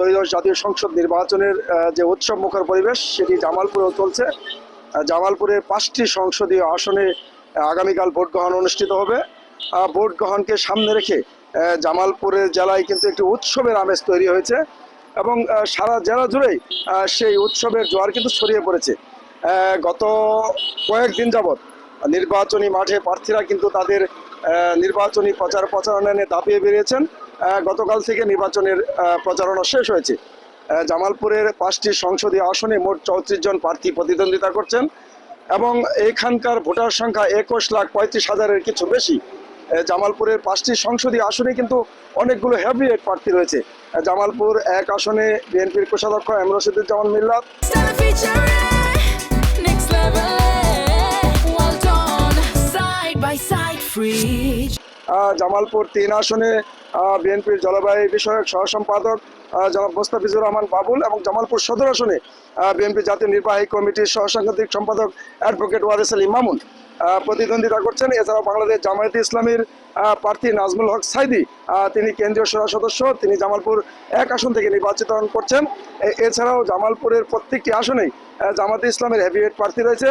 ত্রয়োদশ জাতীয় সংসদ নির্বাচনের যে উৎসব মুখর পরিবেশ সেটি জামালপুরেও চলছে। জামালপুরের 5টি সংসদীয় আসনে আগামীকাল ভোট গ্রহণ অনুষ্ঠিত হবে। ভোট গ্রহণকে সামনে রেখে জামালপুরের জেলায় কিন্তু একটি উৎসবের আমেজ তৈরি হয়েছে এবং সারা জেলা জুড়েই সেই উৎসবের জোয়ার কিন্তু ছড়িয়ে পড়েছে। গত কয়েকদিন যাবৎ নির্বাচনী মাঠে প্রার্থীরা কিন্তু তাদের নির্বাচনী প্রচারণা নিয়ে দাপিয়ে বেরিয়েছেন। গতকাল থেকে নির্বাচনের প্রচারণা শেষ হয়েছে। জামালপুরের 5টি সংসদীয় আসনে মোট 34 জন প্রার্থী প্রতিদ্বন্দ্বিতা করছেন এবং এখানকার ভোটার সংখ্যা 21,35,000-এর কিছু বেশি। জামালপুরের 5টি সংসদীয় আসনে কিন্তু অনেকগুলো হেভিওয়েট প্রার্থী রয়েছে। জামালপুর 1 আসনে বিএনপির কোষাধ্যক্ষ এম রশিদুজ্জামান মিল্লাত, জামালপুর 3 আসনে বিএনপির জলবায়ু বিষয়ক সহ সম্পাদক জনাব মোস্তাফিজুর রহমান বাবুল এবং জামালপুর সদর আসনে বিএনপি জাতীয় নির্বাহী কমিটির সহ সাংগঠনিক সম্পাদক অ্যাডভোকেট ওয়ারেস আলী মামুন প্রতিদ্বন্দ্বিতা করছেন। এছাড়াও বাংলাদেশ জামায়াতে ইসলামীর প্রার্থী নাজমুল হক সাইদি, তিনি কেন্দ্রীয় শূরা সদস্য, তিনি জামালপুর 1 আসন থেকে নির্বাচিত করছেন। এছাড়াও জামালপুরের প্রত্যেকটি আসনেই জামায়াতে ইসলামের হেভিওয়েট প্রার্থী রয়েছে।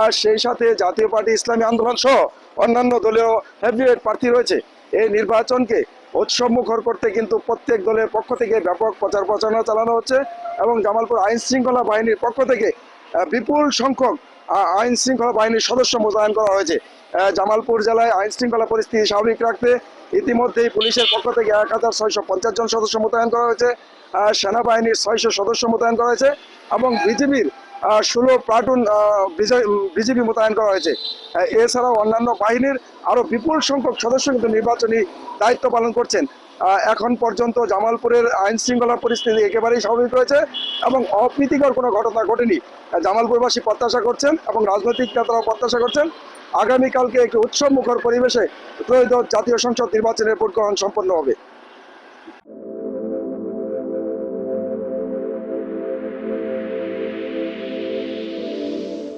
আর সেই সাথে জাতীয় পার্টি ইসলামী আন্দোলন সহ অন্যান্য দলীয় হেভিওয়েট প্রার্থী রয়েছে। এই নির্বাচনকে উৎসব মুখর করতে কিন্তু প্রত্যেক দলের পক্ষ থেকে ব্যাপক প্রচারণা চালানো হচ্ছে এবং জামালপুর আইন শৃঙ্খলা বাহিনীর পক্ষ থেকে বিপুল সংখ্যক আইন শৃঙ্খলা বাহিনীর সদস্য মোতায়েন করা হয়েছে। জামালপুর জেলায় আইন শৃঙ্খলা পরিস্থিতি স্বাভাবিক রাখতে ইতিমধ্যেই পুলিশের পক্ষ থেকে 1650 জন সদস্য মোতায়েন করা হয়েছে, সেনাবাহিনীর 600 সদস্য মোতায়েন করা হয়েছে এবং বিজিবির 16 প্লাটুন বিজিবি মোতায়েন করা হয়েছে। এছাড়াও অন্যান্য বাহিনীর আরও বিপুল সংখ্যক সদস্য কিন্তু নির্বাচনী দায়িত্ব পালন করছেন। এখন পর্যন্ত জামালপুরের আইন শৃঙ্খলা পরিস্থিতি একেবারেই স্বাভাবিক রয়েছে এবং অপ্রীতিকর কোনো ঘটনা ঘটেনি। জামালপুরবাসী প্রত্যাশা করছেন এবং রাজনৈতিক নেতারাও প্রত্যাশা করছেন আগামীকালকে একটি উৎসব মুখর পরিবেশে ত্রয়োদশ জাতীয় সংসদ নির্বাচনের ভোট গ্রহণ সম্পন্ন হবে।